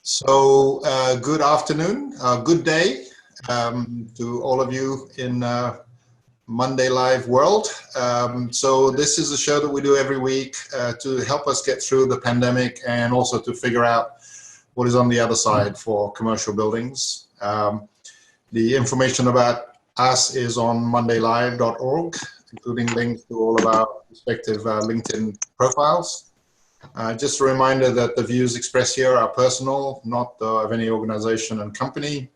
Good afternoon, good day to all of you in Monday Live world. This is a show that we do every week to help us get through the pandemic and also to figure out what is on the other side for commercial buildings. The information about us is on mondaylive.org, including links to all of our respective LinkedIn profiles. Just a reminder that the views expressed here are personal, not of any organization and company.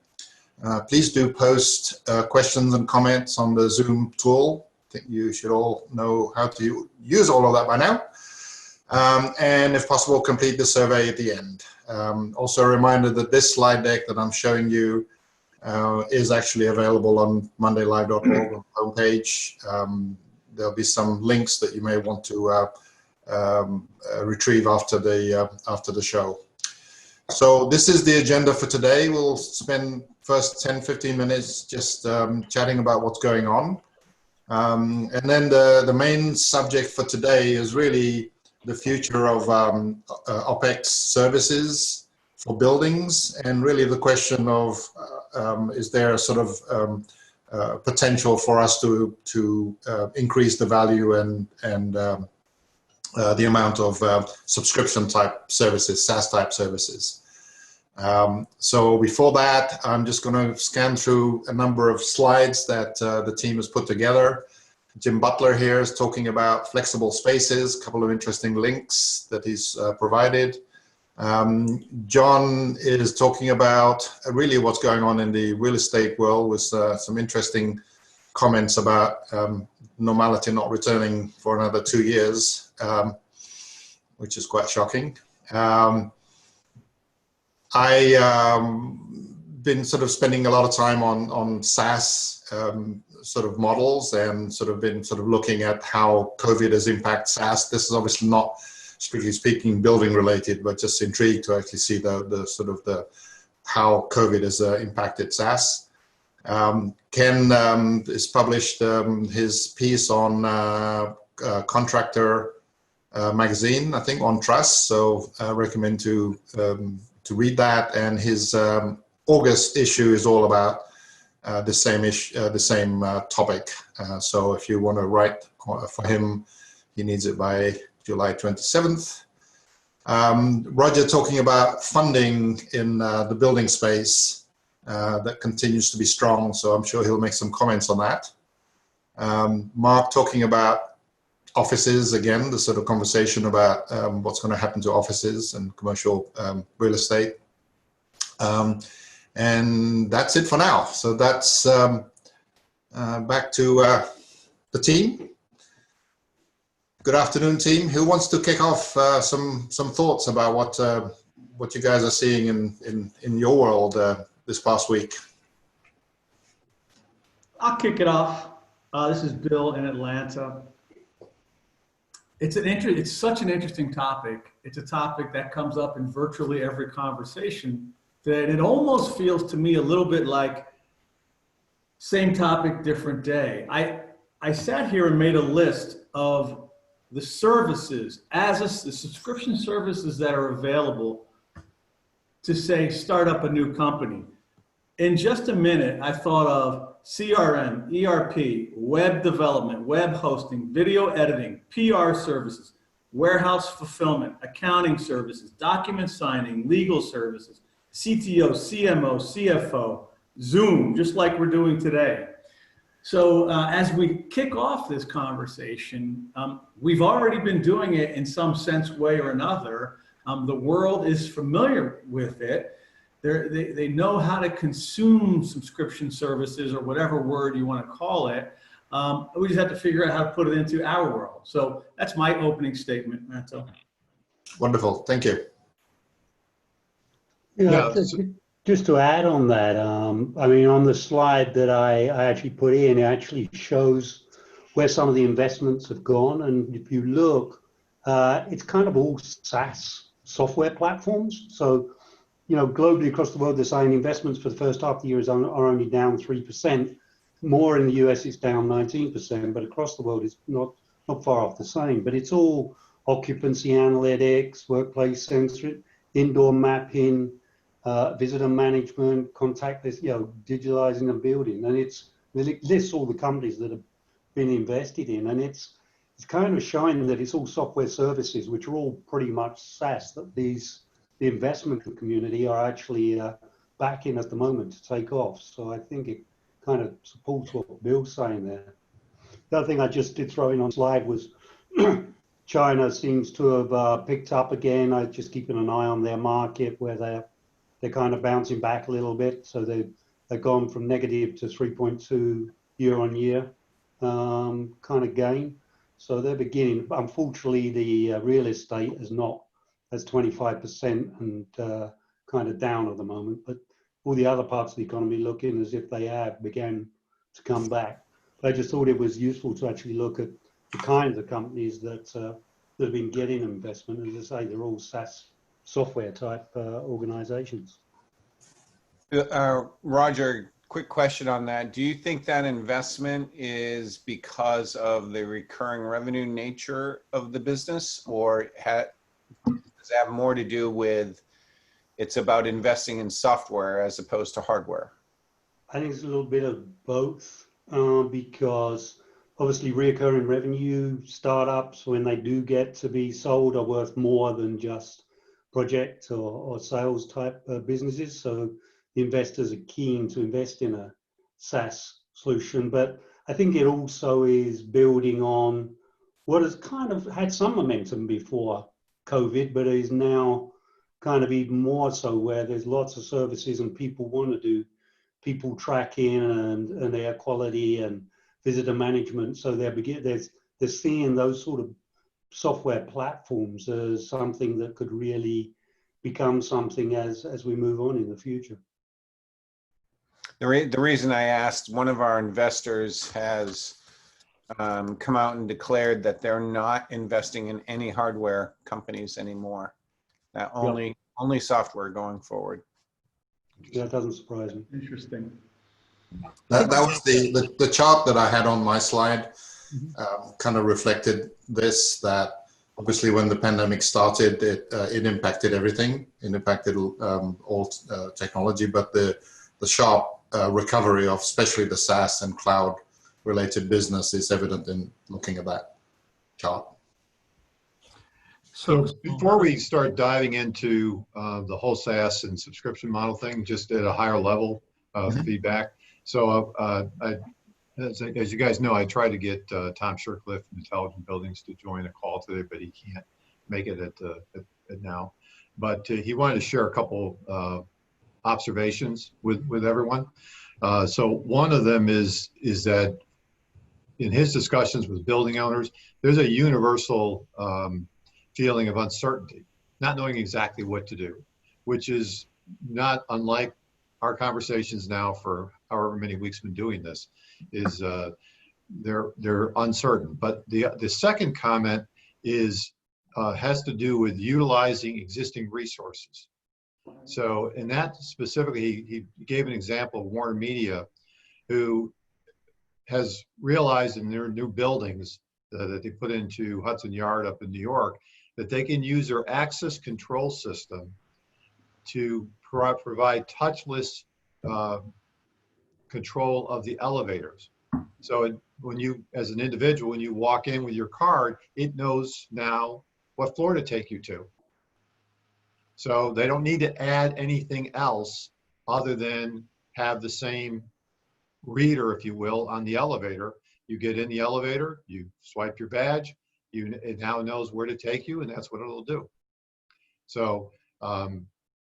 Please do post questions and comments on the Zoom tool. I think you should all know how to use all of that by now. And if possible, complete the survey at the end. Also a reminder that this slide deck that I'm showing you is actually available on mondaylive.org on the homepage. There'll be some links that you may want to retrieve after the show. So this is the agenda for today. We'll spend first 10-15 minutes just chatting about what's going on. And then the main subject for today is really the future of OpEx services for buildings, and really the question of is there a sort of potential for us to increase the value and the amount of subscription type services, SaaS type services. So before that, I'm just going to scan through a number of slides that the team has put together. Jim Butler here is talking about flexible spaces, a couple of interesting links that he's provided. John is talking about really what's going on in the real estate world with some interesting comments about normality not returning for another 2 years, which is quite shocking. I been sort of spending a lot of time on SaaS sort of models and sort of been sort of looking at how COVID has impacted SaaS. This is obviously not, strictly speaking, building related, but just intrigued to actually see the sort of how COVID has impacted SaaS. Ken has published his piece on Contractor magazine, I think, on trust. So I recommend to read that. And his August issue is all about the same topic. So if you want to write for him, he needs it by July 27th. Roger talking about funding in the building space that continues to be strong. So I'm sure he'll make some comments on that. Mark talking about offices, again, the sort of conversation about what's going to happen to offices and commercial real estate. And that's it for now. So that's back to the team. Good afternoon, team. Who wants to kick off some thoughts about what you guys are seeing in your world this past week? I'll kick it off. This is Bill in Atlanta. It's such an interesting topic. It's a topic that comes up in virtually every conversation that it almost feels to me a little bit like same topic, different day. I sat here and made a list of the services, the subscription services that are available to, say, start up a new company. In just a minute, I thought of CRM, ERP, web development, web hosting, video editing, PR services, warehouse fulfillment, accounting services, document signing, legal services, CTO, CMO, CFO, Zoom, just like we're doing today. So as we kick off this conversation, we've already been doing it in some sense, way or another. The world is familiar with it. They know how to consume subscription services, or whatever word you want to call it. We just have to figure out how to put it into our world. So that's my opening statement, Matto. Wonderful, thank you. Yeah, just to add on that, I mean, on the slide that I actually put in, it actually shows where some of the investments have gone. And if you look, it's kind of all SaaS software platforms. So, you know, globally across the world, they're saying investments for the first half of the year are only down 3%. More in the US, it's down 19%, but across the world, it's not far off the same. But it's all occupancy analytics, workplace sensory, indoor mapping, visitor management, contactless, digitalizing the building. And it lists all the companies that have been invested in. And it's kind of showing that it's all software services, which are all pretty much SaaS, that the investment community are actually backing at the moment to take off. So I think it kind of supports what Bill's saying there. The other thing I just did throw in on slide was China seems to have picked up again. I'm just keeping an eye on their market where they're kind of bouncing back a little bit. So they've gone from negative to 3.2 year on year kind of gain. So they're beginning. Unfortunately, the real estate is not as 25% and kind of down at the moment. But all the other parts of the economy looking as if they have began to come back. But I just thought it was useful to actually look at the kinds of companies that have been getting investment. As I say, they're all SaaS software type organizations. Roger, quick question on that. Do you think that investment is because of the recurring revenue nature of the business, or does it have more to do with it's about investing in software as opposed to hardware? I think it's a little bit of both because obviously recurring revenue startups, when they do get to be sold, are worth more than just project or sales type businesses. So the investors are keen to invest in a SaaS solution. But I think it also is building on what has kind of had some momentum before COVID, but is now kind of even more so, where there's lots of services and people want to do people tracking and air quality and visitor management. So they're seeing those sort of software platforms as something that could really become something as we move on in the future. The reason I asked, one of our investors has come out and declared that they're not investing in any hardware companies anymore. That only software going forward. Yeah, that doesn't surprise me. Interesting. That was the chart that I had on my slide, kind of reflected this, that obviously when the pandemic started, it impacted everything. It impacted all technology, but the sharp recovery of especially the SaaS and cloud related business is evident in looking at that chart. So before we start diving into the whole SaaS and subscription model thing, just at a higher level of feedback. So as you guys know, I tried to get Tom Shercliffe from Intelligent Buildings to join a call today, but he can't make it at now. But he wanted to share a couple observations with everyone. So one of them is that in his discussions with building owners, there's a universal feeling of uncertainty, not knowing exactly what to do, which is not unlike our conversations now for however many weeks been doing this, is they're uncertain. But the second comment is has to do with utilizing existing resources. So in that specifically, he gave an example of Warner Media, who has realized in their new buildings that they put into Hudson Yard up in New York, that they can use their access control system to provide touchless control of the elevators. So when you, as an individual, when you walk in with your card, it knows now what floor to take you to. So they don't need to add anything else other than have the same reader, if you will, on the elevator. You get in the elevator, you swipe your badge, it now knows where to take you, and that's what it'll do. So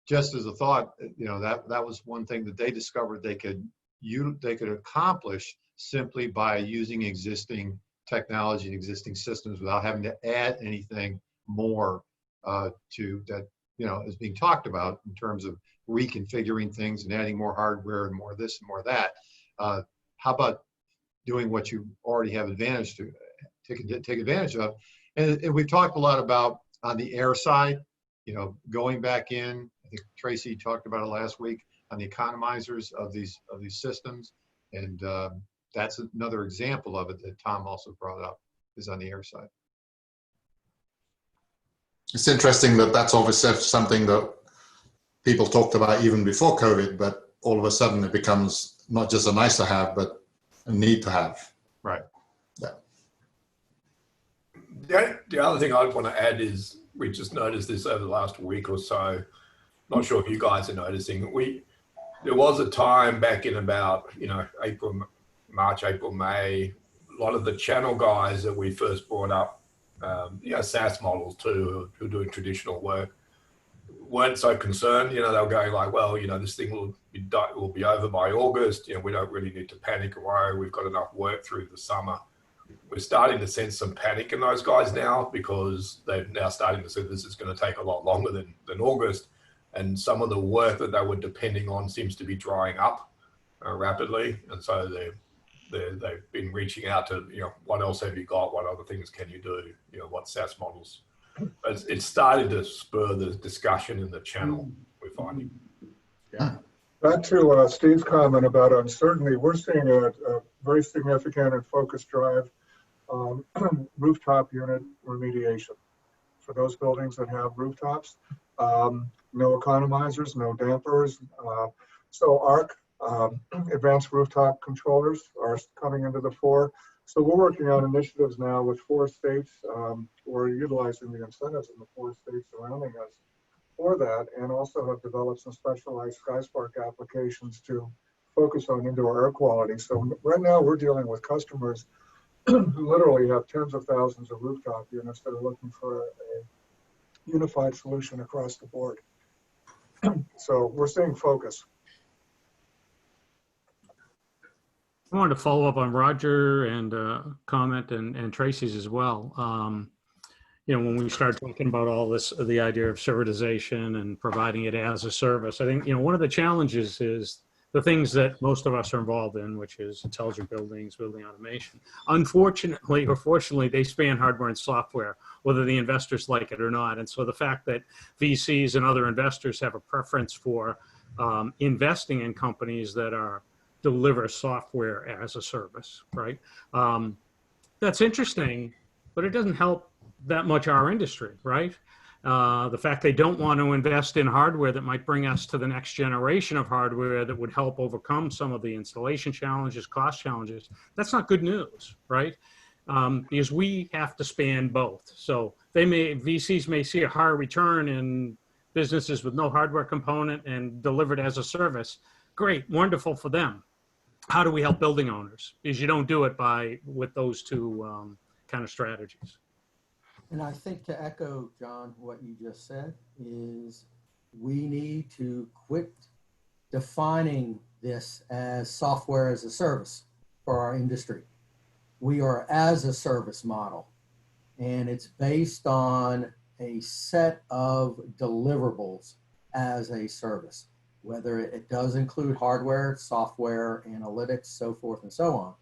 just as a thought, that was one thing that they discovered they could accomplish simply by using existing technology and existing systems without having to add anything more to that, is being talked about in terms of reconfiguring things and adding more hardware and more of this and more of that. How about doing what you already have advantage to take advantage of? And we've talked a lot about on the air side, going back in. I think Tracy talked about it last week on the economizers of these systems, and that's another example of it that Tom also brought up, is on the air side. It's interesting that that's obviously something that people talked about even before COVID, but all of a sudden it becomes not just a nice to have, but a need to have. Right. Yeah. The other thing I'd want to add is we just noticed this over the last week or so. Not sure if you guys are noticing. There was a time back in about, March, April, May, a lot of the channel guys that we first brought up, SaaS models too, who are doing traditional work, weren't so concerned. They were going like, well, this thing will be over by August. We don't really need to panic or worry. We've got enough work through the summer. We're starting to sense some panic in those guys now, because they're now starting to say this is going to take a lot longer than August. And some of the work that they were depending on seems to be drying up rapidly. And so they've been reaching out to, what else have you got? What other things can you do? What SaaS models? It's starting to spur the discussion in the channel, we're finding. Yeah. Back to Steve's comment about uncertainty, we're seeing a very significant and focused drive on rooftop unit remediation for those buildings that have rooftops. No economizers, no dampers. So ARC, advanced rooftop controllers, are coming into the fore. So we're working on initiatives now with 4 states. We're utilizing the incentives in the 4 states surrounding us for that, and also have developed some specialized SkySpark applications to focus on indoor air quality. So right now we're dealing with customers who literally have tens of thousands of rooftop units that are looking for a unified solution across the board. So we're seeing focus. I wanted to follow up on Roger and comment and Tracy's as well. When we started talking about all this, the idea of servitization and providing it as a service, I think, one of the challenges is the things that most of us are involved in, which is intelligent buildings, building automation. Unfortunately or fortunately, they span hardware and software, whether the investors like it or not. And so the fact that VCs and other investors have a preference for investing in companies that deliver software as a service, right? That's interesting, but it doesn't help that much our industry, right? The fact they don't want to invest in hardware that might bring us to the next generation of hardware that would help overcome some of the installation challenges, cost challenges, that's not good news, right? Because we have to span both. So VCs may see a higher return in businesses with no hardware component and delivered as a service. Great, wonderful for them. How do we help building owners? Because you don't do it with those two kind of strategies. And I think to echo, John, what you just said is we need to quit defining this as software as a service for our industry. We are as a service model, and it's based on a set of deliverables as a service, whether it does include hardware, software, analytics, so forth and so on.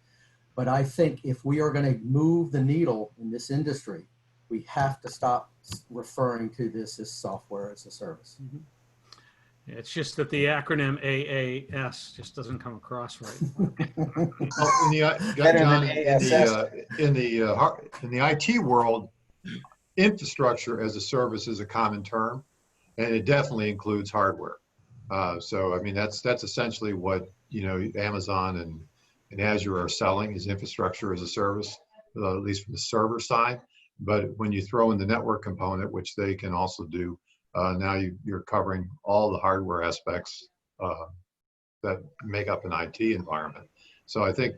But I think if we are going to move the needle in this industry, we have to stop referring to this as software as a service. Mm-hmm. It's just that the acronym AAS just doesn't come across right. In the IT world, infrastructure as a service is a common term, and it definitely includes hardware. So I mean that's essentially what Amazon and Azure are selling, is infrastructure as a service, at least from the server side. But when you throw in the network component, which they can also do, now you're covering all the hardware aspects that make up an IT environment. So I think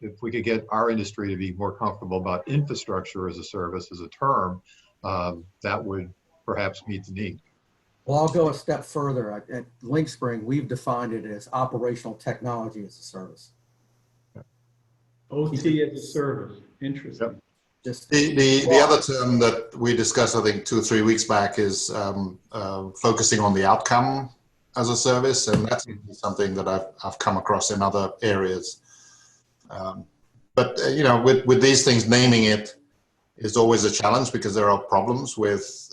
if we could get our industry to be more comfortable about infrastructure as a service as a term, that would perhaps meet the need. Well, I'll go a step further. At LinkSpring, we've defined it as operational technology as a service. OT as a service. Interesting. Yep. The other term that we discussed, I think 2 or 3 weeks back, is focusing on the outcome as a service, and that's something that I've come across in other areas. But with these things, naming it is always a challenge because there are problems with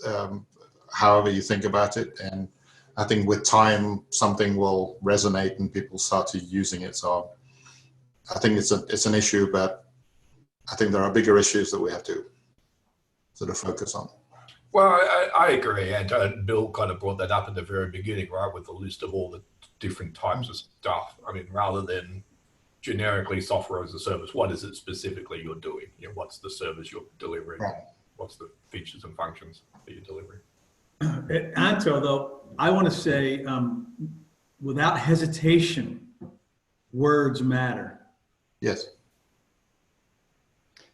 however you think about it, and I think with time something will resonate and people start to using it. So I think it's an issue, but I think there are bigger issues that we have to sort of focus on. Well, I agree. And Bill kind of brought that up in the very beginning, right, with the list of all the different types of stuff. I mean, rather than generically software as a service, what is it specifically you're doing? You know, what's the service you're delivering? Right. What's the features and functions that you're delivering? Anto, though, I want to say, without hesitation, words matter. Yes.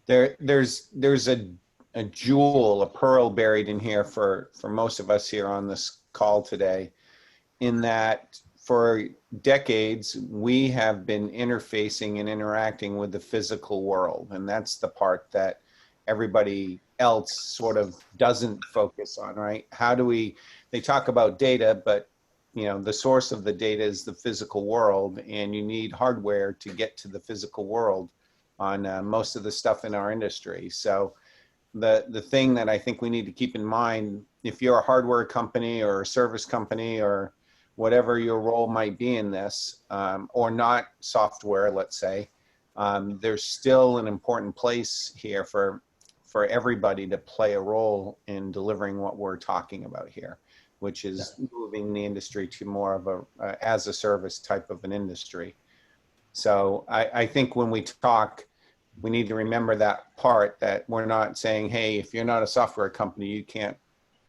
There's a jewel, a pearl buried in here for most of us here on this call today, in that for decades we have been interfacing and interacting with the physical world, and that's the part that everybody else sort of doesn't focus on, right? How do we, they talk about data, but you know, the source of the data is the physical world, and you need hardware to get to the physical world on most of the stuff in our industry. So the thing that I think we need to keep in mind, if you're a hardware company or a service company or whatever your role might be in this, or not software, let's say, there's still an important place here for everybody to play a role in delivering what we're talking about here, which is moving the industry to more of a as a service type of an industry. So I think when we talk, we need to remember that part, that we're not saying, hey, if you're not a software company, you can't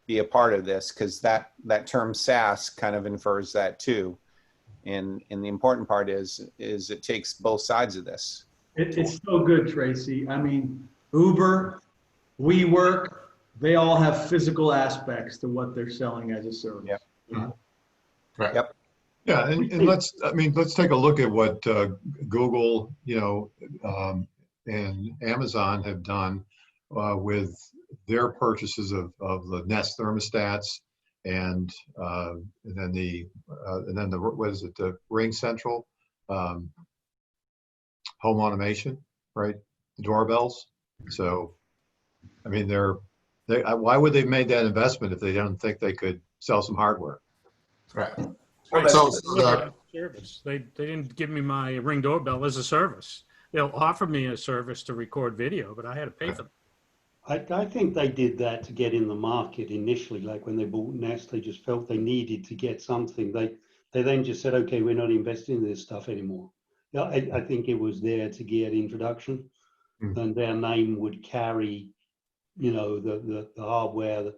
be a part of this, because that term SaaS kind of infers that too. And the important part is it takes both sides of this. It's so good, Tracy. I mean, Uber, WeWork, they all have physical aspects to what they're selling as a service. Yep. Right. Yep. Yeah, and let's take a look at what Google, and Amazon have done with their purchases of the Nest thermostats and then the what is it, the Ring Central home automation, right? The doorbells. So, I mean, why would they have made that investment if they don't think they could sell some hardware? Right. Right. So Service. They didn't give me my Ring doorbell as a service. They'll offer me a service to record video, but I had to pay for them. I think they did that to get in the market initially. Like when they bought Nest, they just felt they needed to get something. They then just said, okay, we're not investing in this stuff anymore. Yeah, I think it was there to get introduction, and their name would carry, the hardware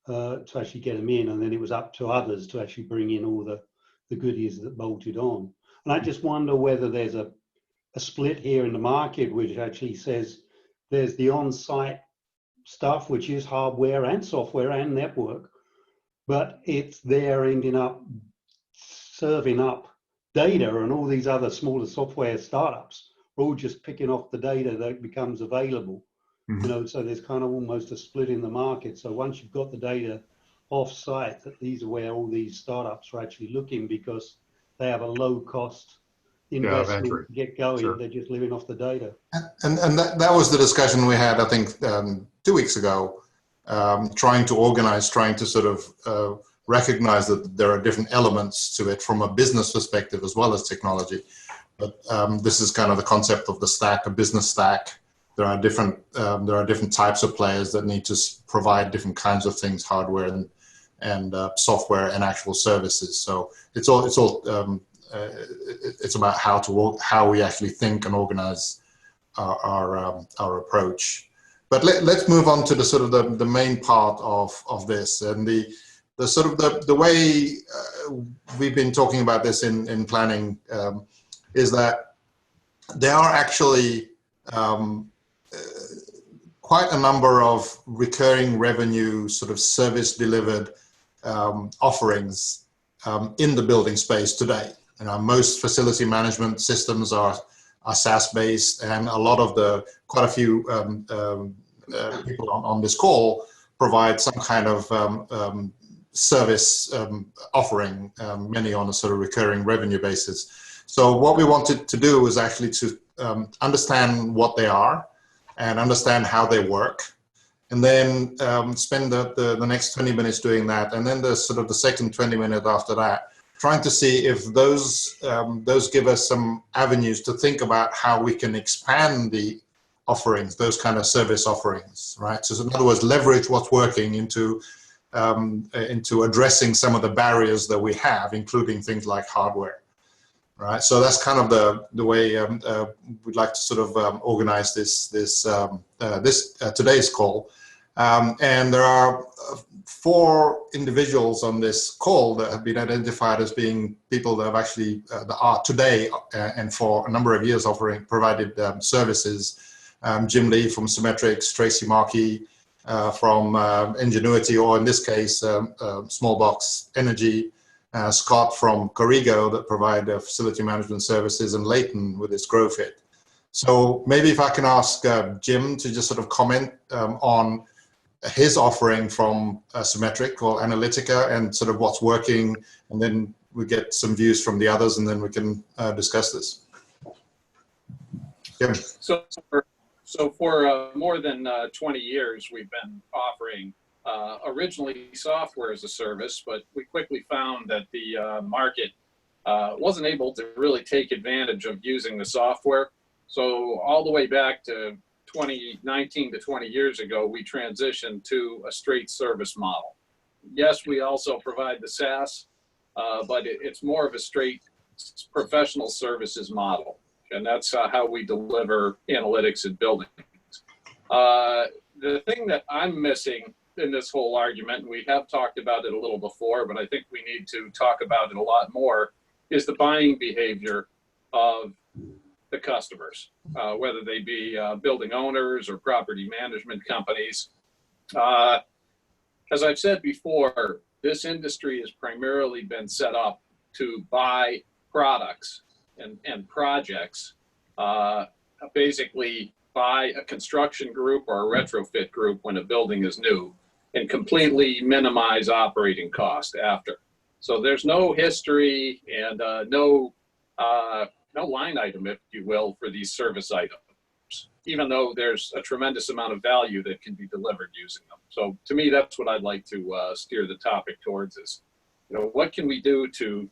to actually get them in, and then it was up to others to actually bring in all the goodies that bolted on. And I just wonder whether there's a split here in the market which actually says there's the on-site stuff, which is hardware and software and network, but it's there ending up serving up data, and all these other smaller software startups are all just picking off the data that becomes available. So there's kind of almost a split in the market. So once you've got the data off-site, that these are where all these startups are actually looking, because they have a low-cost investment to get going. Sure. They're just living off the data. And that was the discussion we had, I think, 2 weeks ago, trying to sort of recognize that there are different elements to it from a business perspective as well as technology. But this is kind of the concept of the stack, a business stack. There are different types of players that need to provide different kinds of things, hardware and software and actual services. So it's about how we actually think and organize our approach. But let's move on to the sort of the main part of this, and the sort of the way we've been talking about this in planning is that there are actually quite a number of recurring revenue sort of service delivered offerings in the building space today. Most facility management systems are SaaS based, and quite a few people on this call provide some kind of service offering, many on a sort of recurring revenue basis. So what we wanted to do was actually to understand what they are and understand how they work, and then spend the next 20 minutes doing that, and then the second 20 minutes after that trying to see if those give us some avenues to think about how we can expand the offerings, those kind of service offerings, right? So in other words, leverage what's working into addressing some of the barriers that we have, including things like hardware, right? So that's kind of the way we'd like to sort of organize this today's call. And there are 4 individuals on this call that have been identified as being people that have actually that are today and for a number of years provided services. Jim Lee from Symmetrics, Tracy Markey from Ingenuity, or in this case, Smallbox Energy, Scott from Corrigo that provide facility management services, and Leighton with its GrowFit. So maybe if I can ask Jim to just sort of comment on his offering from Symmetric called Analytica and sort of what's working, and then we get some views from the others, and then we can discuss this. Jim. So for more than 20 years, we've been offering originally software as a service, but we quickly found that the market wasn't able to really take advantage of using the software. So all the way back to 2019 to 20 years ago, we transitioned to a straight service model. Yes, we also provide the SaaS, but it's more of a straight professional services model. And that's how we deliver analytics in buildings. The thing that I'm missing in this whole argument, and we have talked about it a little before, but I think we need to talk about it a lot more, is the buying behavior of the customers, whether they be building owners or property management companies. As I've said before, this industry has primarily been set up to buy products and projects, basically buy a construction group or a retrofit group when a building is new, and completely minimize operating cost after. So there's no history and no line item, if you will, for these service items, even though there's a tremendous amount of value that can be delivered using them. So to me, that's what I'd like to steer the topic towards is, what can we do to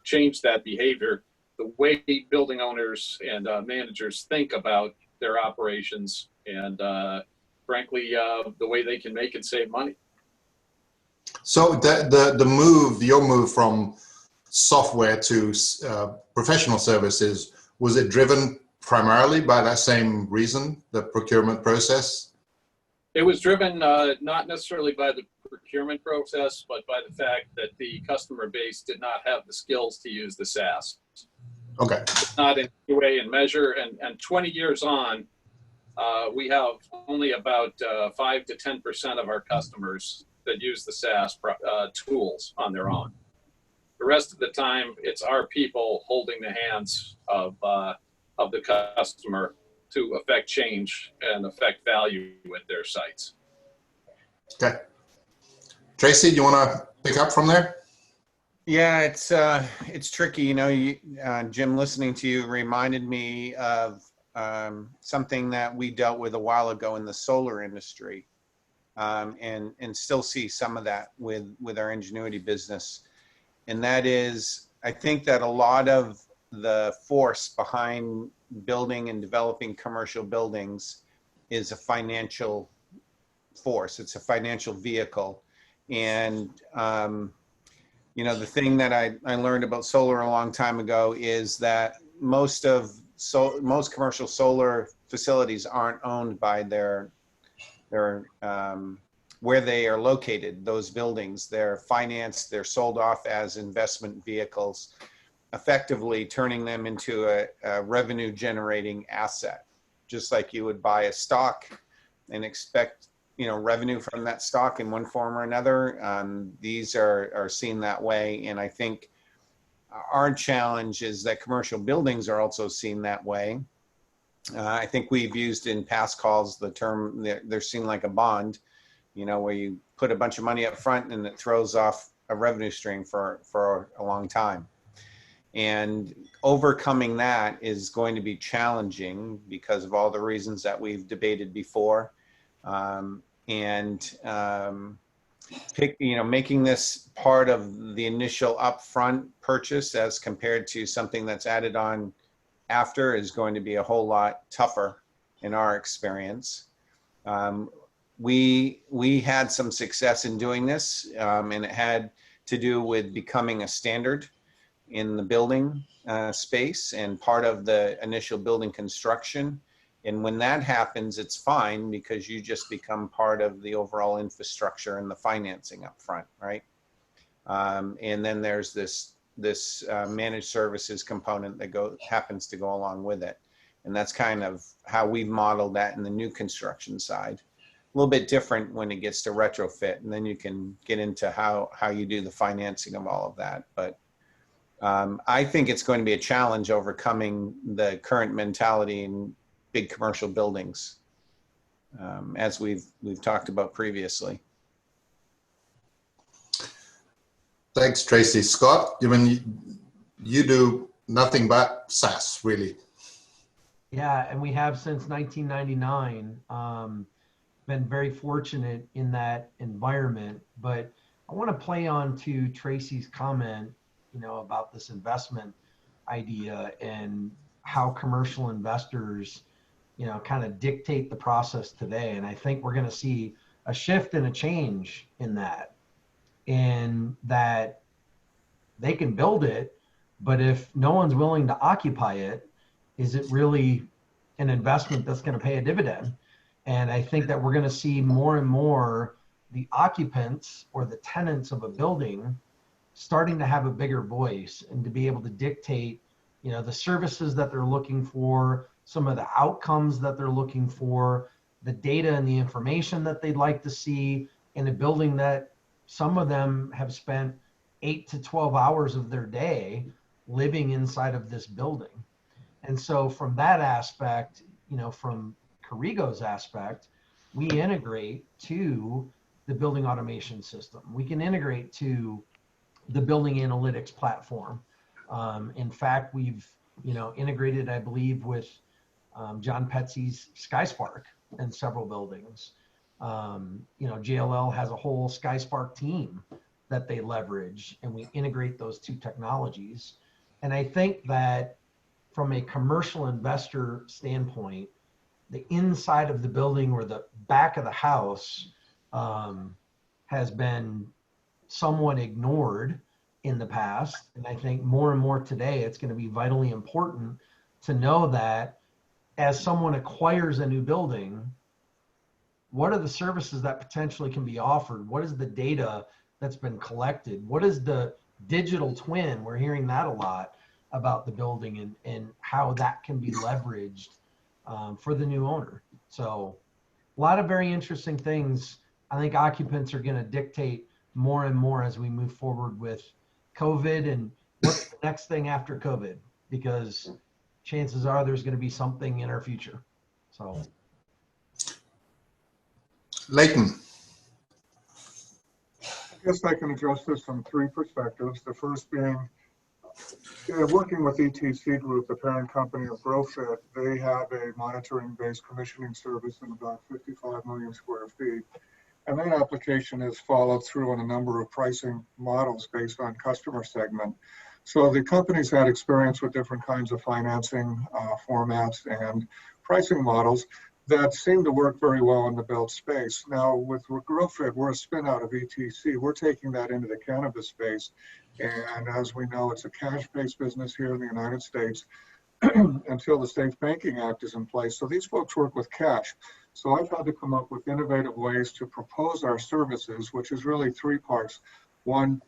change that behavior, the way building owners and managers think about their operations, and frankly, the way they can make and save money. So your move from software to professional services, was it driven primarily by that same reason, the procurement process? It was driven not necessarily by the procurement process, but by the fact that the customer base did not have the skills to use the SaaS. Okay. Not in any way and measure. And 20 years on, we have only about 5 to 10% of our customers that use the SaaS tools on their own. The rest of the time, it's our people holding the hands of the customer to affect change and affect value with their sites. Okay. Tracy, do you want to pick up from there? Yeah, it's tricky. Jim, listening to you reminded me of something that we dealt with a while ago in the solar industry, and still see some of that with our Ingenuity business. And that is, I think that a lot of the force behind building and developing commercial buildings is a financial force. It's a financial vehicle. And, the thing that I learned about solar a long time ago is that most commercial solar facilities aren't owned by their where they are located, those buildings. They're financed, they're sold off as investment vehicles, effectively turning them into a revenue generating asset, just like you would buy a stock and expect revenue from that stock in one form or another. These are seen that way. And I think our challenge is that commercial buildings are also seen that way. I think we've used in past calls the term, they're seen like a bond, where you put a bunch of money up front and it throws off a revenue stream for a long time. And overcoming that is going to be challenging because of all the reasons that we've debated before. Making this part of the initial upfront purchase as compared to something that's added on after is going to be a whole lot tougher in our experience. We had some success in doing this, and it had to do with becoming a standard in the building space and part of the initial building construction. And when that happens, it's fine because you just become part of the overall infrastructure and the financing up front, right? And then there's this managed services component that happens to go along with it. And that's kind of how we've modeled that in the new construction side. A little bit different when it gets to retrofit, and then you can get into how you do the financing of all of that. But I think it's going to be a challenge overcoming the current mentality in big commercial buildings, as we've talked about previously. Thanks, Tracy. Scott, you do nothing but SaaS, really. Yeah, and we have since 1999. Been very fortunate in that environment, but I want to play on to Tracy's comment, about this investment idea and how commercial investors, kind of dictate the process today. And I think we're going to see a shift and a change in that, and that they can build it, but if no one's willing to occupy it, is it really an investment that's going to pay a dividend? And I think that we're going to see more and more the occupants or the tenants of a building starting to have a bigger voice and to be able to dictate, the services that they're looking for, some of the outcomes that they're looking for, the data and the information that they'd like to see in a building that some of them have spent 8 to 12 hours of their day living inside of this building. And so from that aspect, from Corrigo's aspect, we integrate to the building automation system. We can integrate to the building analytics platform. In fact, we've integrated, I believe, with John Petsy's SkySpark in several buildings. JLL has a whole SkySpark team that they leverage, and we integrate those two technologies. And I think that from a commercial investor standpoint, the inside of the building or the back of the house has been somewhat ignored in the past. And I think more and more today, it's going to be vitally important to know that as someone acquires a new building, what are the services that potentially can be offered? What is the data that's been collected? What is the digital twin? We're hearing that a lot about the building and how that can be leveraged for the new owner. So a lot of very interesting things. I think occupants are going to dictate more and more as we move forward with COVID and what's the next thing after COVID, because chances are there's going to be something in our future. So. Leighton. I guess I can address this from three perspectives. The first being, working with ETC Group, the parent company of GrowFit, they have a monitoring-based commissioning service in about 55 million square feet. And that application is followed through on a number of pricing models based on customer segment. So the company's had experience with different kinds of financing formats and pricing models that seem to work very well in the built space. Now with GrowFit, we're a spin out of ETC. We're taking that into the cannabis space. And as we know, it's a cash-based business here in the United States until the Safe Banking Act is in place. So these folks work with cash. So I've had to come up with innovative ways to propose our services, which is really three parts. One,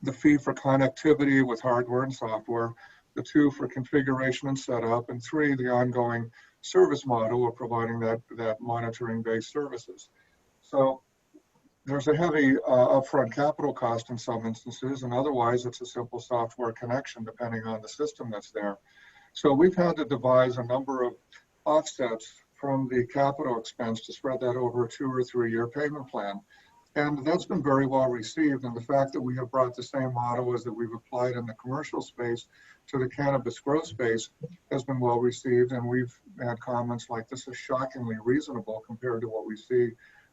the fee for connectivity with hardware and software. The two, for configuration and setup. And three, the ongoing service model of providing that monitoring-based services. So there's a heavy upfront capital cost in some instances, and otherwise it's a simple software connection depending on the system that's there. So we've had to devise a number of offsets from the capital expense to spread that over a 2 or 3 year payment plan. And that's been very well received. And the fact that we have brought the same model as that we've applied in the commercial space to the cannabis growth space has been well received. And we've had comments like, this is shockingly reasonable compared to what we see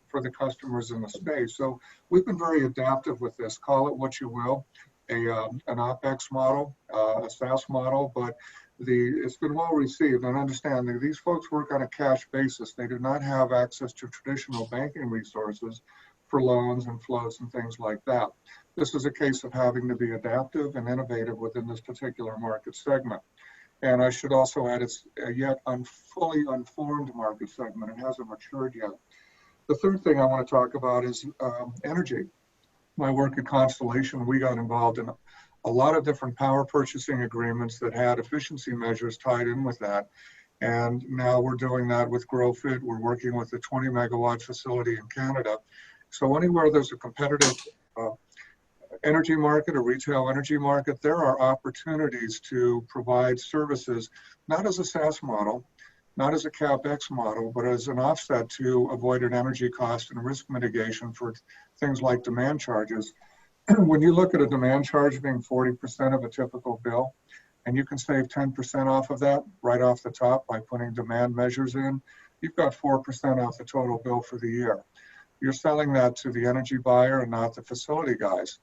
for the customers in the space. So we've been very adaptive with this, call it what you will. an OpEx model, a SaaS model, but it's been well received. And understand that these folks work on a cash basis. They do not have access to traditional banking resources for loans and floats and things like that. This is a case of having to be adaptive and innovative within this particular market segment. And I should also add, it's a yet fully unformed market segment. It hasn't matured yet. The third thing I want to talk about is energy. My work at Constellation, we got involved in a lot of different power purchasing agreements that had efficiency measures tied in with that. And now we're doing that with GrowFit. We're working with a 20 megawatt facility in Canada. So anywhere there's a competitive energy market, a retail energy market, there are opportunities to provide services, not as a SaaS model, not as a CapEx model, but as an offset to avoided energy cost and risk mitigation for things like demand charges. When you look at a demand charge being 40% of a typical bill, and you can save 10% off of that right off the top by putting demand measures in, you've got 4% off the total bill for the year. You're selling that to the energy buyer and not the facility guys.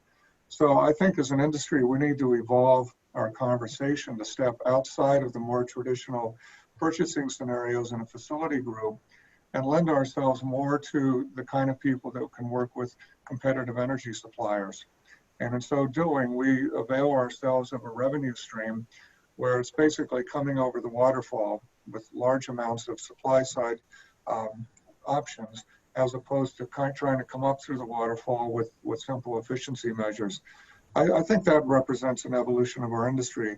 So I think as an industry, we need to evolve our conversation to step outside of the more traditional purchasing scenarios in a facility group and lend ourselves more to the kind of people that can work with competitive energy suppliers. And in so doing, we avail ourselves of a revenue stream where it's basically coming over the waterfall with large amounts of supply side options, as opposed to trying to come up through the waterfall with simple efficiency measures. I think that represents an evolution of our industry.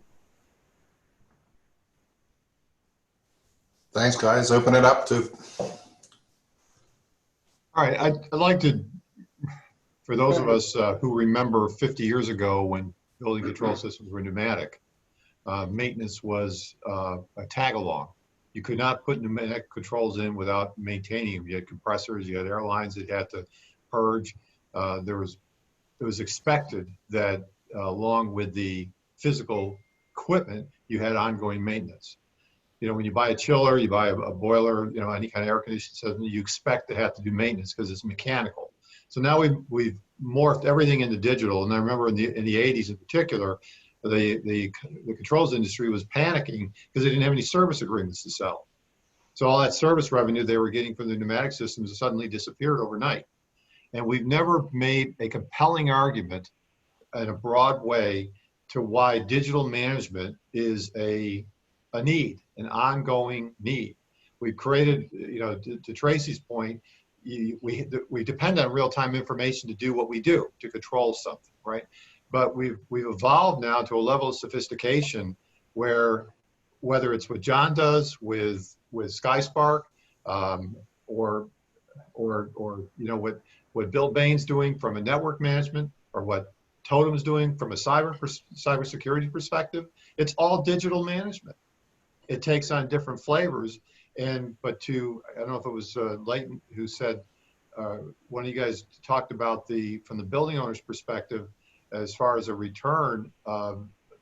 Thanks, guys. Open it up to. All right, I'd like to, for those of us who remember 50 years ago when building control systems were pneumatic, maintenance was a tag-along. You could not put pneumatic controls in without maintaining them. You had compressors, you had airlines that you had to purge. It was expected that along with the physical equipment, you had ongoing maintenance. You know, when you buy a chiller, you buy a boiler, you know, any kind of air conditioning system, you expect to have to do maintenance because it's mechanical. So now we've morphed everything into digital. And I remember in the 80s in particular, the controls industry was panicking because they didn't have any service agreements to sell. So all that service revenue they were getting from the pneumatic systems suddenly disappeared overnight. And we've never made a compelling argument in a broad way to why digital management is a need, an ongoing need. We've created, you know, to Tracy's point, we depend on real-time information to do what we do, to control something, right? But we've evolved now to a level of sophistication where, whether it's what John does with SkySpark, or you know what Bill Bain's doing from a network management, or what Totem's doing from a cybersecurity perspective, it's all digital management. It takes on different flavors. But I don't know if it was Leighton who said, one of you guys talked about from the building owner's perspective, as far as a return,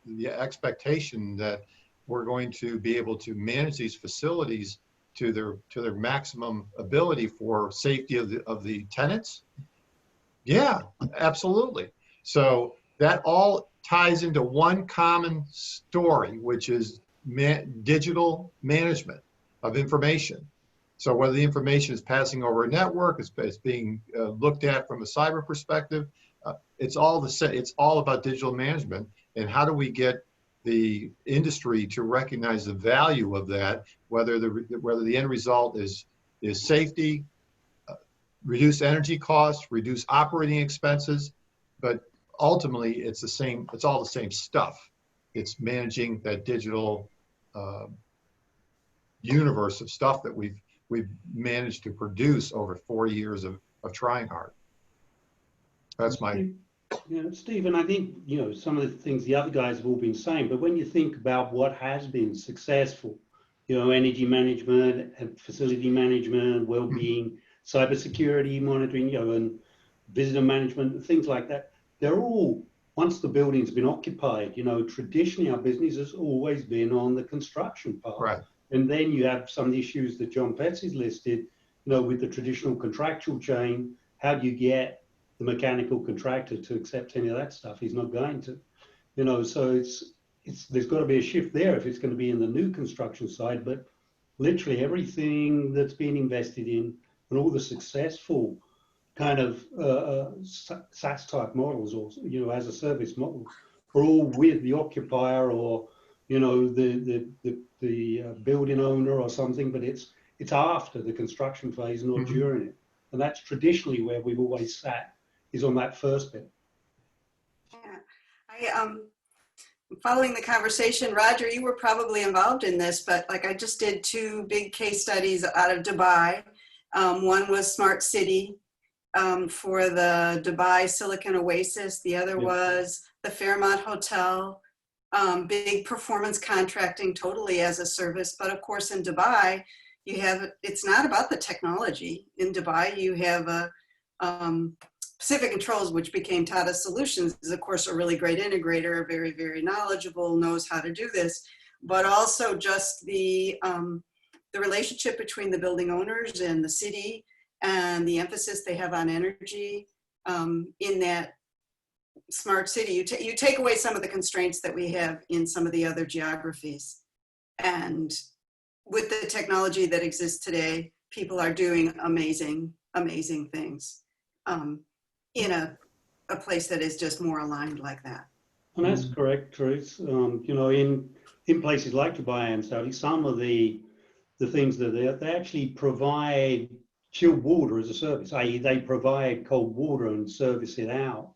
the expectation that we're going to be able to manage these facilities to their maximum ability for safety of the tenants. Yeah, absolutely. So that all ties into one common story, which is digital management of information. So whether the information is passing over a network, it's being looked at from a cyber perspective, it's all the same. It's all about digital management, and how do we get the industry to recognize the value of that, whether the end result is safety, reduce energy costs, reduce operating expenses, but ultimately it's the same. It's all the same stuff. It's managing that digital universe of stuff that we've managed to produce over 4 years of trying hard. That's my. Yeah, Stephen, I think, you know, some of the things the other guys have all been saying, but when you think about what has been successful, you know, energy management and facility management, well-being, cybersecurity monitoring, you know, and visitor management and things like that, they're all, once the building's been occupied, you know, traditionally our business has always been on the construction part. Right. And then you have some of the issues that John Petsy's listed, you know, with the traditional contractual chain. How do you get the mechanical contractor to accept any of that stuff? He's not going to. You know, so there's got to be a shift there if it's going to be in the new construction side. But literally everything that's been invested in and all the successful kind of SaaS type models, or you know, as a service models, are all with the occupier or you know the building owner or something. But it's after the construction phase, not during it. And that's traditionally where we've always sat, is on that first bit. Yeah, following the conversation, Roger, you were probably involved in this, but like I just did 2 big case studies out of Dubai. One was Smart City for the Dubai Silicon Oasis. The other was the Fairmont Hotel, big performance contracting, totally as a service. But of course in Dubai, it's not about the technology. In Dubai, you have a Pacific Controls, which became Tata Solutions, is of course a really great integrator, very, very knowledgeable, knows how to do this, but also just the relationship between the building owners and the city and the emphasis they have on energy in that smart city. You take away some of the constraints that we have in some of the other geographies. And with the technology that exists today, people are doing amazing, amazing things. In a place that is just more aligned like that. And that's correct, Truth. You know, in places like Dubai and Saudi, some of the things that they actually provide chilled water as a service, i.e. they provide cold water and service it out.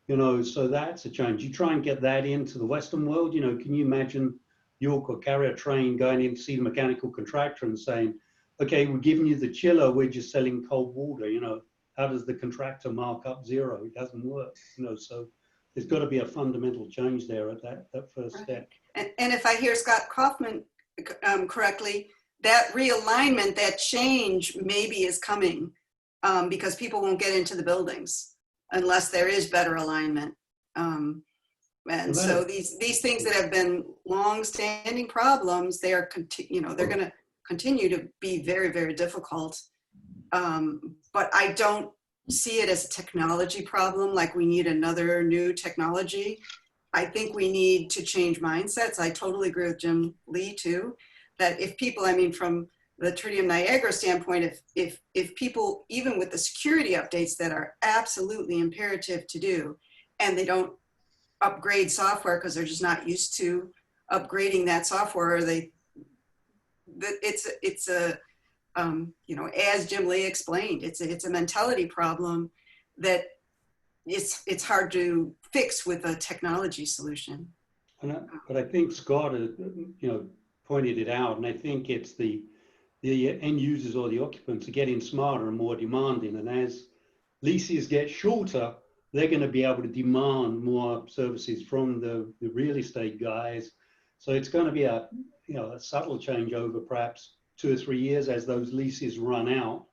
You know, so that's a change. You try and get that into the Western world, you know, can you imagine York or Carrier Train going in to see the mechanical contractor and saying, okay, we're giving you the chiller, we're just selling cold water, you know. How does the contractor mark up 0? It doesn't work, you know, so there's got to be a fundamental change there at that first step. And if I hear Scott Kaufman correctly, that realignment, that change maybe is coming because people won't get into the buildings unless there is better alignment. So these things that have been long-standing problems, they are, you know, they're going to continue to be very, very difficult. But I don't see it as a technology problem, like we need another new technology. I think we need to change mindsets. I totally agree with Jim Lee too, that if people, I mean, from the Tritium Niagara standpoint, if people, even with the security updates that are absolutely imperative to do, and they don't upgrade software because they're just not used to upgrading that software, or it's a you know, as Jim Lee explained, it's a mentality problem that it's hard to fix with a technology solution. But I think Scott, you know, pointed it out, and I think it's the end users or the occupants are getting smarter and more demanding, and as leases get shorter, they're going to be able to demand more services from the real estate guys. So it's going to be a subtle change over perhaps 2 or 3 years as those leases run out,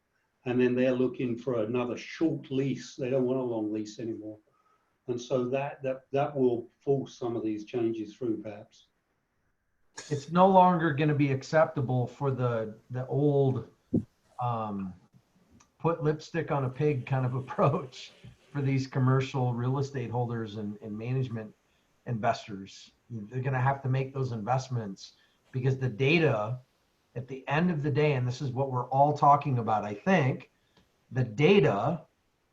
and then they're looking for another short lease. They don't want a long lease anymore. And so that will force some of these changes through perhaps. It's no longer going to be acceptable for the old put lipstick on a pig kind of approach for these commercial real estate holders and management investors. They're going to have to make those investments because the data at the end of the day, and this is what we're all talking about, I think, the data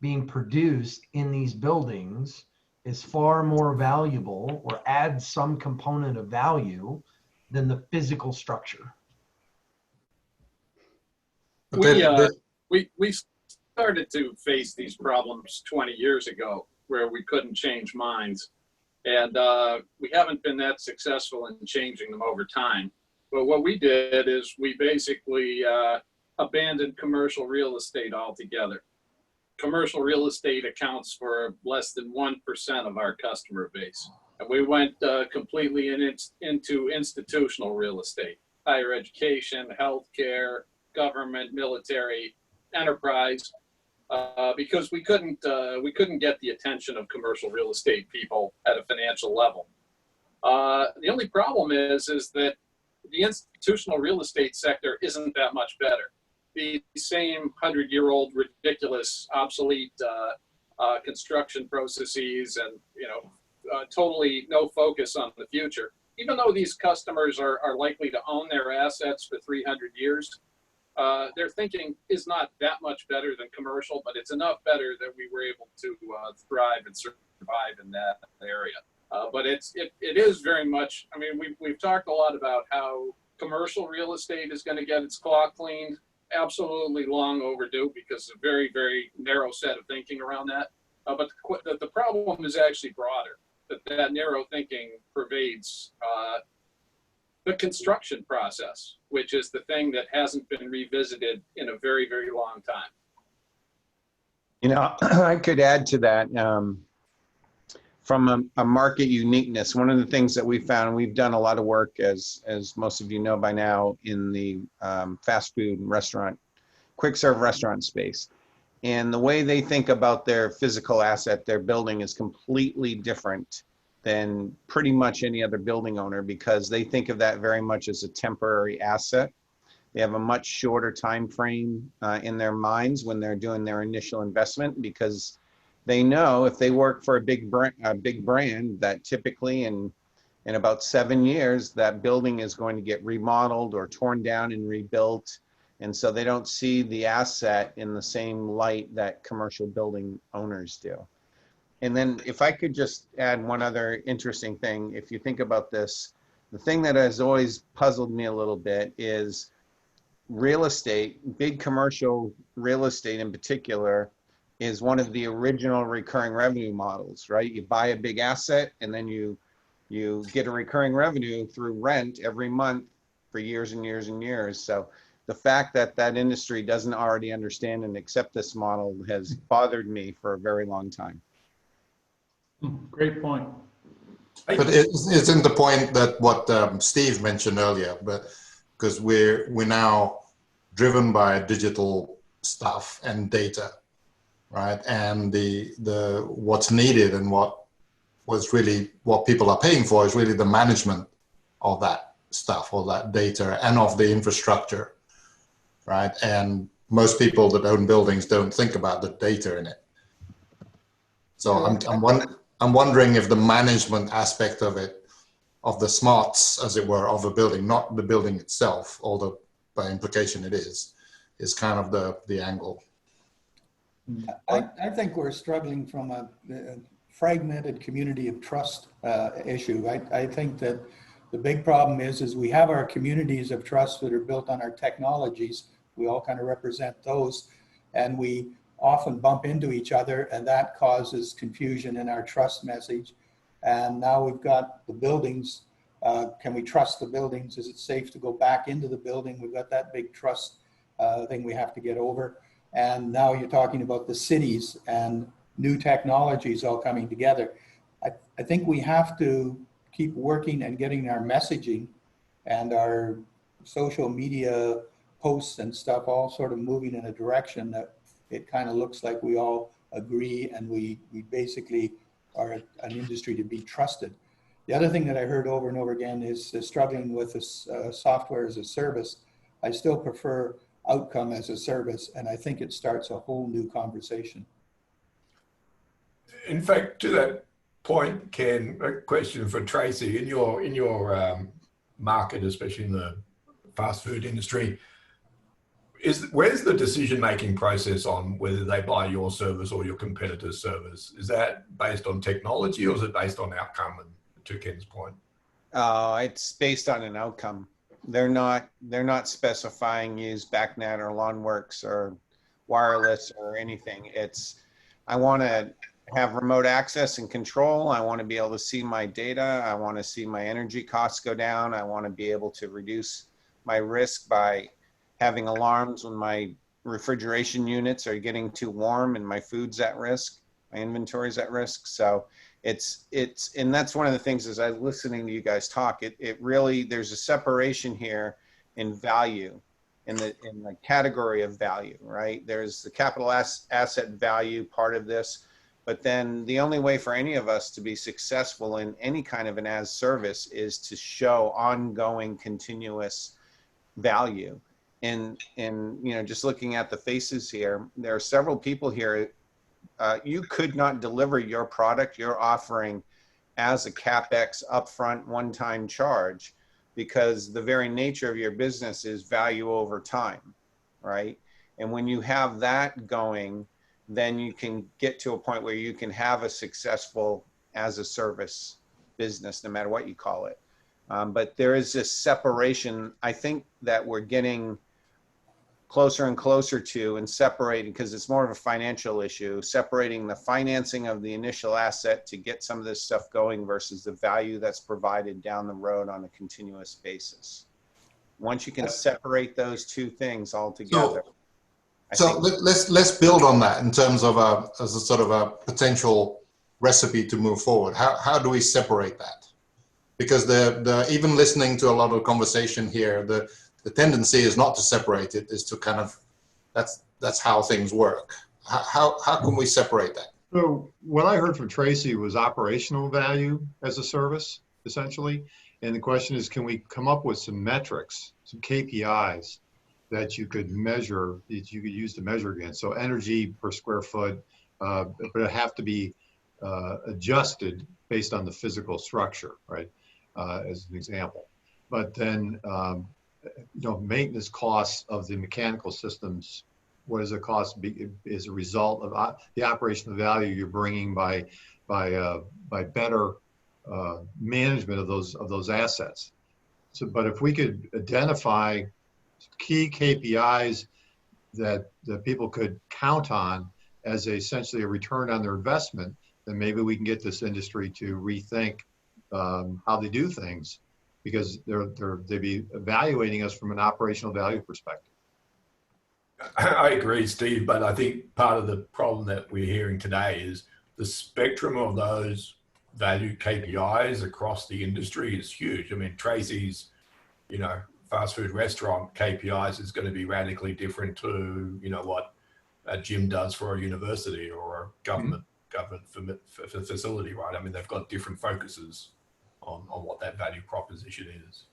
being produced in these buildings is far more valuable or adds some component of value than the physical structure. We started to face these problems 20 years ago where we couldn't change minds. And we haven't been that successful in changing them over time. But what we did is we basically abandoned commercial real estate altogether. Commercial real estate accounts for less than 1% of our customer base. And we went completely into institutional real estate, higher education, healthcare, government, military, enterprise, because we couldn't get the attention of commercial real estate people at a financial level. The only problem is that the institutional real estate sector isn't that much better. The same 100-year-old ridiculous obsolete construction processes and totally no focus on the future. Even though these customers are likely to own their assets for 300 years, their thinking is not that much better than commercial, but it's enough better that we were able to thrive and survive in that area. But it is very much, I mean, we've talked a lot about how commercial real estate is going to get its clock cleaned. Absolutely long overdue because of a very, very narrow set of thinking around that. But the problem is actually broader, that narrow thinking pervades the construction process, which is the thing that hasn't been revisited in a very, very long time. You know, I could add to that from a market uniqueness. One of the things that we found, we've done a lot of work, as most of you know by now, in the fast food and restaurant, quick serve restaurant space. And the way they think about their physical asset, their building, is completely different than pretty much any other building owner, because they think of that very much as a temporary asset. They have a much shorter time frame in their minds when they're doing their initial investment, because they know if they work for a big brand, that typically in about 7 years, that building is going to get remodeled or torn down and rebuilt. And so they don't see the asset in the same light that commercial building owners do. And then if I could just add one other interesting thing, if you think about this, the thing that has always puzzled me a little bit is real estate, big commercial real estate in particular, is one of the original recurring revenue models, right? You buy a big asset and then you get a recurring revenue through rent every month for years and years and years. So the fact that that industry doesn't already understand and accept this model has bothered me for a very long time. Great point. But isn't the point that what Steve mentioned earlier, but because we're now driven by digital stuff and data, right? And the what's needed and what people are paying for is really the management of that stuff, or that data, and of the infrastructure, right? And most people that own buildings don't think about the data in it. So I'm wondering if the management aspect of it, of the smarts, as it were, of a building, not the building itself, although by implication it is kind of the angle. I think we're struggling from a fragmented community of trust issue. I think that the big problem is we have our communities of trust that are built on our technologies. We all kind of represent those, and we often bump into each other, and that causes confusion in our trust message. And now we've got the buildings. Can we trust the buildings? Is it safe to go back into the building? We've got that big trust thing we have to get over. And now you're talking about the cities and new technologies all coming together. I think we have to keep working and getting our messaging and our social media posts and stuff all sort of moving in a direction that it kind of looks like we all agree, and we basically are an industry to be trusted. The other thing that I heard over and over again is struggling with this software as a service. I still prefer outcome as a service, and I think it starts a whole new conversation. In fact, to that point, Ken, a question for Tracy. In your market, especially in the fast food industry, where's the decision-making process on whether they buy your service or your competitor's service? Is that based on technology, or is it based on outcome? And to Ken's point, it's based on an outcome. They're not specifying use BACnet or LawnWorks or wireless or anything. It's, I want to have remote access and control. I want to be able to see my data. I want to see my energy costs go down. I want to be able to reduce my risk by having alarms when my refrigeration units are getting too warm and my food's at risk, my inventory's at risk. So and that's one of the things, as I was listening to you guys talk, it really, there's a separation here in value, in the category of value, right? There's the capital asset value part of this, but then the only way for any of us to be successful in any kind of an as service is to show ongoing, continuous value. And you know, just looking at the faces here, there are several people here. You could not deliver your product, your offering, as a CapEx upfront one-time charge, because the very nature of your business is value over time, right? And when you have that going, then you can get to a point where you can have a successful as a service business, no matter what you call it. But there is this separation, I think, that we're getting closer and closer to, and separating, because it's more of a financial issue, separating the financing of the initial asset to get some of this stuff going versus the value that's provided down the road on a continuous basis. Once you can separate those two things all together. So let's build on that in terms of as a sort of a potential recipe to move forward. How do we separate that? Because even listening to a lot of conversation here, the tendency is not to separate it, is to kind of, that's how things work. How can we separate that? So what I heard from Tracy was operational value as a service, essentially. And the question is, can we come up with some metrics, some KPIs that you could measure, that you could use to measure against? So energy per square foot, but it have to be adjusted based on the physical structure, right? As an example. But then, maintenance costs of the mechanical systems, what does it cost as a result of the operational value you're bringing by better management of those assets. So, but if we could identify key KPIs that people could count on as essentially a return on their investment, then maybe we can get this industry to rethink how they do things, because they'd be evaluating us from an operational value perspective. I agree, Steve, but I think part of the problem that we're hearing today is the spectrum of those value KPIs across the industry is huge. I mean, Tracy's, fast food restaurant KPIs is going to be radically different to, what a gym does for a university or a government facility, right? I mean, they've got different focuses on what that value proposition is.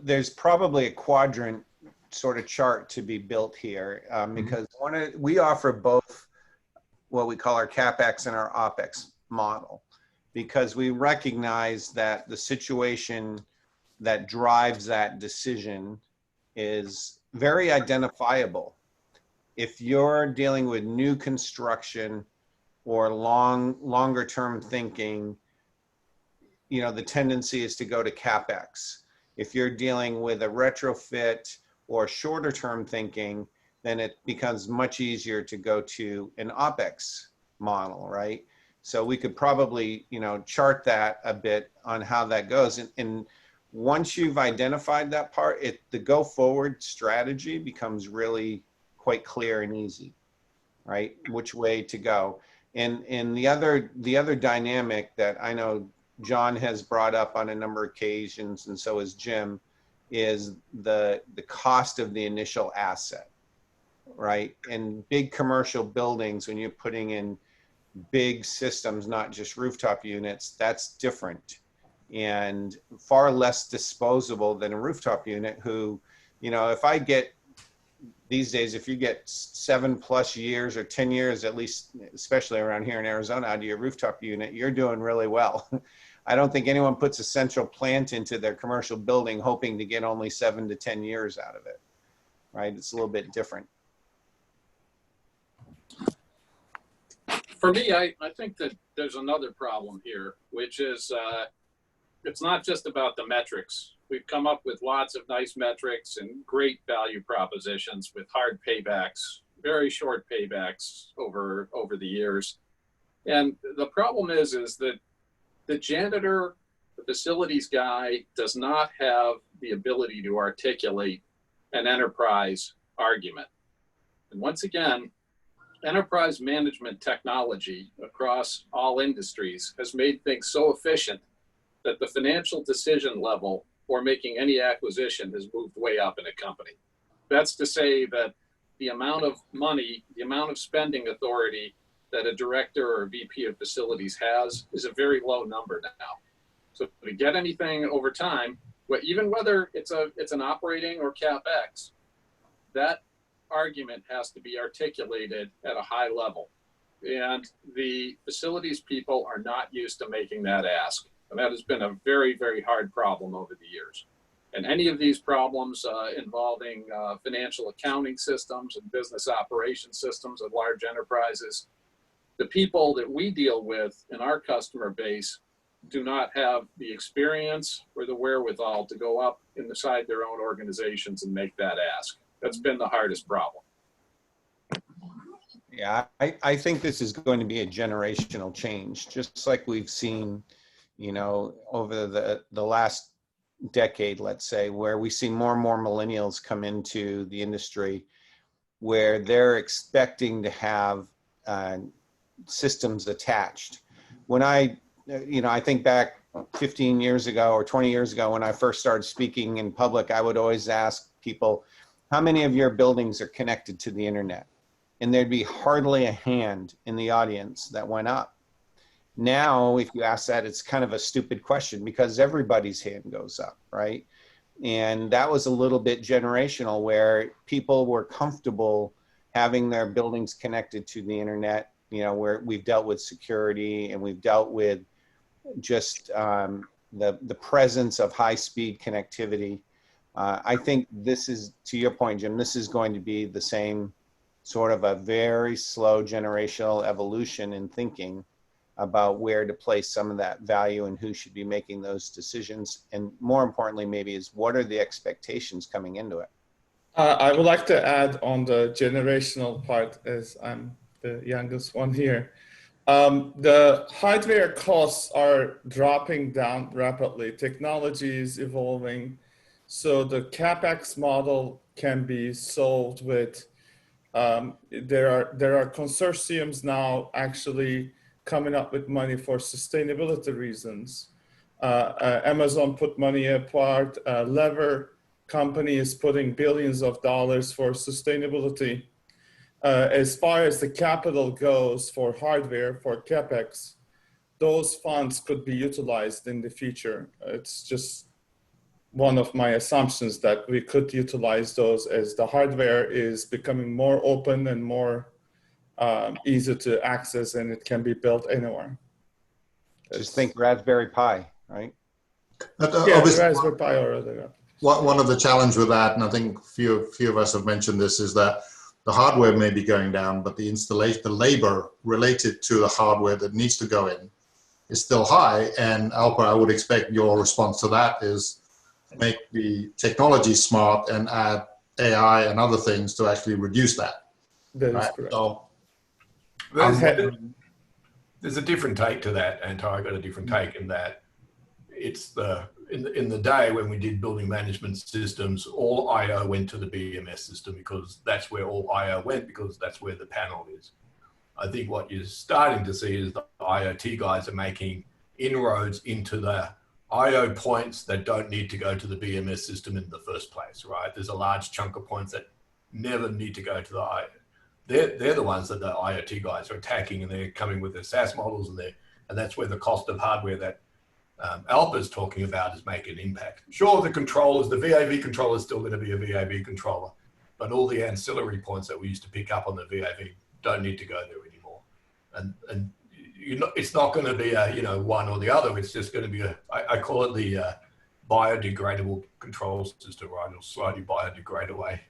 There's probably a quadrant sort of chart to be built here, because we offer both what we call our CapEx and our OpEx model, because we recognize that the situation that drives that decision is very identifiable. If you're dealing with new construction or longer term thinking, the tendency is to go to CapEx. If you're dealing with a retrofit or shorter term thinking, then it becomes much easier to go to an OpEx model, right? So we could probably, chart that a bit on how that goes. And once you've identified that part, the go forward strategy becomes really quite clear and easy, right? Which way to go. And the other dynamic that I know John has brought up on a number of occasions, and so has Jim, is the cost of the initial asset, right? And big commercial buildings, when you're putting in big systems, not just rooftop units, that's different and far less disposable than a rooftop unit who, if I get these days, if you get 7+ years or 10 years, at least, especially around here in Arizona, out of your rooftop unit, you're doing really well. I don't think anyone puts a central plant into their commercial building hoping to get only 7 to 10 years out of it, right? It's a little bit different. For me, I think that there's another problem here, which is it's not just about the metrics. We've come up with lots of nice metrics and great value propositions with hard paybacks, very short paybacks over the years. And the problem is that the janitor, the facilities guy, does not have the ability to articulate an enterprise argument. And once again, enterprise management technology across all industries has made things so efficient that the financial decision level for making any acquisition has moved way up in a company. That's to say that the amount of money, the amount of spending authority that a director or VP of facilities has is a very low number now. So to get anything over time, even whether it's an operating or CapEx, that argument has to be articulated at a high level. And the facilities people are not used to making that ask. And that has been a very, very hard problem over the years. And any of these problems involving financial accounting systems and business operation systems of large enterprises, the people that we deal with in our customer base do not have the experience or the wherewithal to go up inside their own organizations and make that ask. That's been the hardest problem. Yeah, I think this is going to be a generational change, just like we've seen, you know, over the last decade, let's say, where we see more and more millennials come into the industry where they're expecting to have systems attached. When I think back 15 years ago or 20 years ago when I first started speaking in public, I would always ask people, how many of your buildings are connected to the internet? And there'd be hardly a hand in the audience that went up. Now, if you ask that, it's kind of a stupid question because everybody's hand goes up, right? And that was a little bit generational where people were comfortable having their buildings connected to the internet, you know, where we've dealt with security and we've dealt with just the presence of high-speed connectivity. I think this is, to your point, Jim, this is going to be the same sort of a very slow generational evolution in thinking about where to place some of that value and who should be making those decisions. And more importantly, maybe is what are the expectations coming into it? I would like to add on the generational part, as I'm the youngest one here. The hardware costs are dropping down rapidly. Technology is evolving. So the CapEx model can be solved with, there are consortiums now actually coming up with money for sustainability reasons. Amazon put money apart. Lever company is putting billions of dollars for sustainability. As far as the capital goes for hardware, for CapEx, those funds could be utilized in the future. It's just one of my assumptions that we could utilize those as the hardware is becoming more open and more easy to access, and it can be built anywhere. Just think Raspberry Pi, right? Yeah, Raspberry Pi or other. One of the challenge with that, and I think few of us have mentioned this, is that the hardware may be going down, but the installation, the labor related to the hardware that needs to go in is still high. And Alper, I would expect your response to that is make the technology smart and add AI and other things to actually reduce that. That is right? correct. So, there's a different take to that, and I got a different take in that it's in the day when we did building management systems, all IO went to the BMS system because that's where all IO went, because that's where the panel is. I think what you're starting to see is the IoT guys are making inroads into the IO points that don't need to go to the BMS system in the first place, right? There's a large chunk of points that never need to go to the IO. They're the ones that the IoT guys are attacking, and they're coming with their SaaS models, and that's where the cost of hardware that Alper's talking about is making an impact. Sure, the controllers, the VAV controller is still going to be a VAV controller, but all the ancillary points that we used to pick up on the VAV don't need to go there anymore. And it's not going to be a one or the other. It's just going to be I call it the biodegradable control system, right? It'll slowly biodegrade away.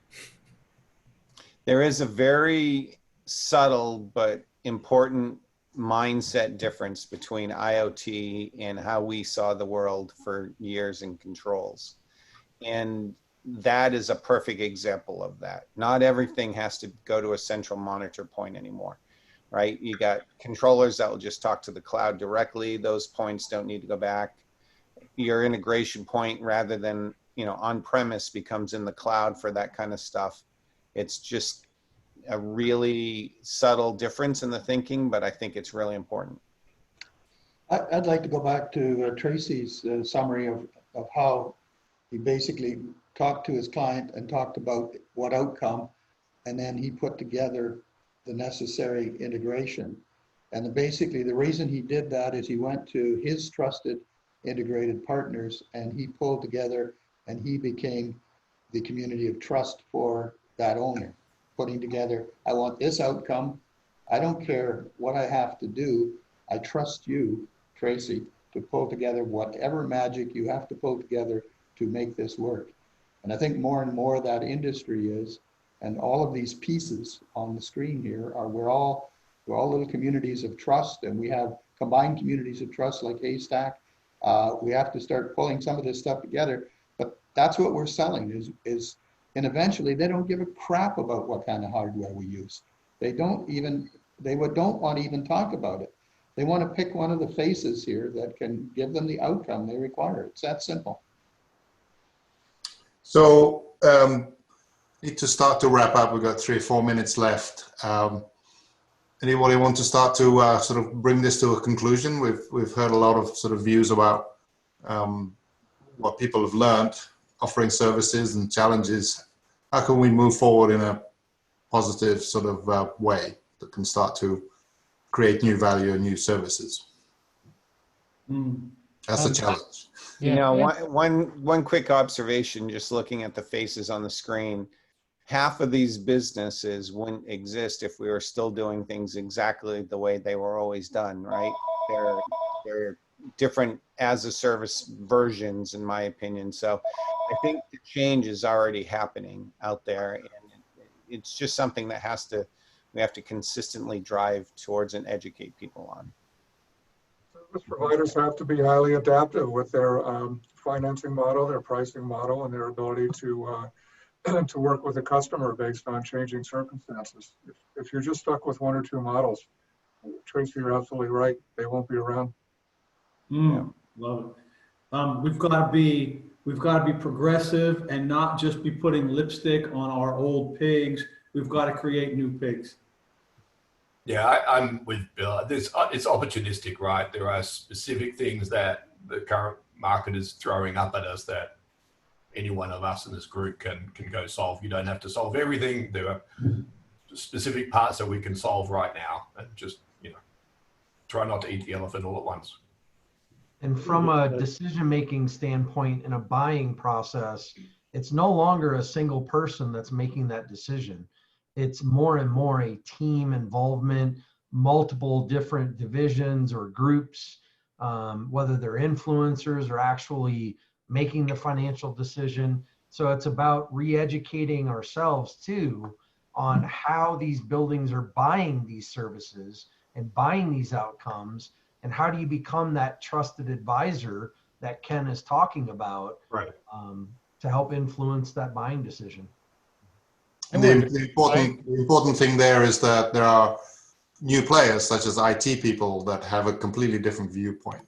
There is a very subtle but important mindset difference between IoT and how we saw the world for years in controls. And that is a perfect example of that. Not everything has to go to a central monitor point anymore, right? You got controllers that will just talk to the cloud directly. Those points don't need to go back. Your integration point, rather than, on-premise, becomes in the cloud for that kind of stuff. It's just a really subtle difference in the thinking, but I think it's really important. I'd like to go back to Tracy's summary of how he basically talked to his client and talked about what outcome, and then he put together the necessary integration. And basically the reason he did that is he went to his trusted integrated partners and he pulled together and he became the community of trust for that owner, putting together, I want this outcome, I don't care what I have to do. I trust you, Tracy, to pull together whatever magic you have to pull together to make this work. And I think more and more that industry is, and all of these pieces on the screen here are, we're all little communities of trust, and we have combined communities of trust like Haystack. We have to start pulling some of this stuff together, but that's what we're selling and eventually they don't give a crap about what kind of hardware we use. They don't want to even talk about it. They want to pick one of the faces here that can give them the outcome they require. It's that simple. So, need to start to wrap up. We've got 3 or 4 minutes left. Anybody want to start to sort of bring this to a conclusion? We've heard a lot of sort of views about what people have learned, offering services and challenges. How can we move forward in a positive sort of way that can start to create new value and new services? That's a challenge. You know, one quick observation, just looking at the faces on the screen, half of these businesses wouldn't exist if we were still doing things exactly the way they were always done, right? They're different as a service versions, in my opinion. So I think the change is already happening out there, and it's just something that we have to consistently drive towards and educate people on. Service providers have to be highly adaptive with their financing model, their pricing model, and their ability to work with the customer based on changing circumstances. If you're just stuck with 1 or 2 models, Tracy, you're absolutely right. They won't be around. Love it. We've got to be progressive and not just be putting lipstick on our old pigs. We've got to create new pigs. Yeah, I'm with Bill. It's opportunistic, right? There are specific things that the current market is throwing up at us that any one of us in this group can go solve. You don't have to solve everything. There are specific parts that we can solve right now, and just, try not to eat the elephant all at once. And from a decision-making standpoint in a buying process, it's no longer a single person that's making that decision. It's more and more a team involvement, multiple different divisions or groups, whether they're influencers or actually making the financial decision. So it's about re-educating ourselves too on how these buildings are buying these services and buying these outcomes, and how do you become that trusted advisor that Ken is talking about, right, to help influence that buying decision. And the important thing there is that there are new players such as IT people that have a completely different viewpoint.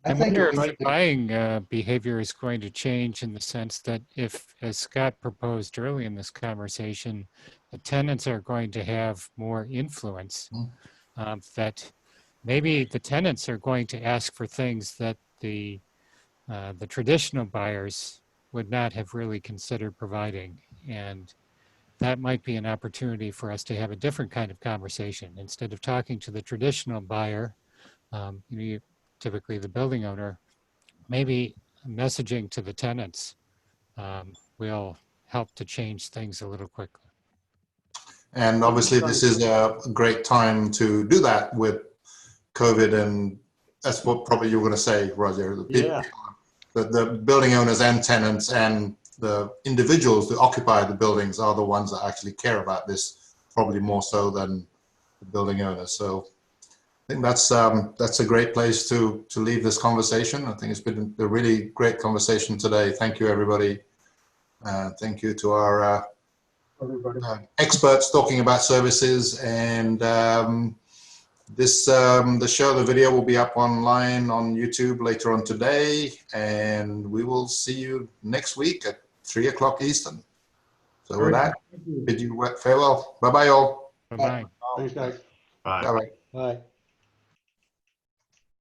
I wonder if buying behavior is going to change in the sense that if, as Scott proposed early in this conversation, the tenants are going to have more influence, that maybe the tenants are going to ask for things that the traditional buyers would not have really considered providing. And that might be an opportunity for us to have a different kind of conversation. Instead of talking to the traditional buyer, typically the building owner, maybe messaging to the tenants will help to change things a little quickly. And obviously this is a great time to do that with COVID, and that's what probably you were going to say, Roger. The building owners and tenants and the individuals that occupy the buildings are the ones that actually care about this, probably more so than the building owners. So I think that's a great place to leave this conversation. I think it's been a really great conversation today. Thank you, everybody. Thank you to our experts talking about services. And the video will be up online on YouTube later on today. And we will see you next week at 3 o'clock Eastern. So with that, bid you farewell. Bye-bye, all. Bye-bye. Thanks, guys. bye. Bye-bye. Bye.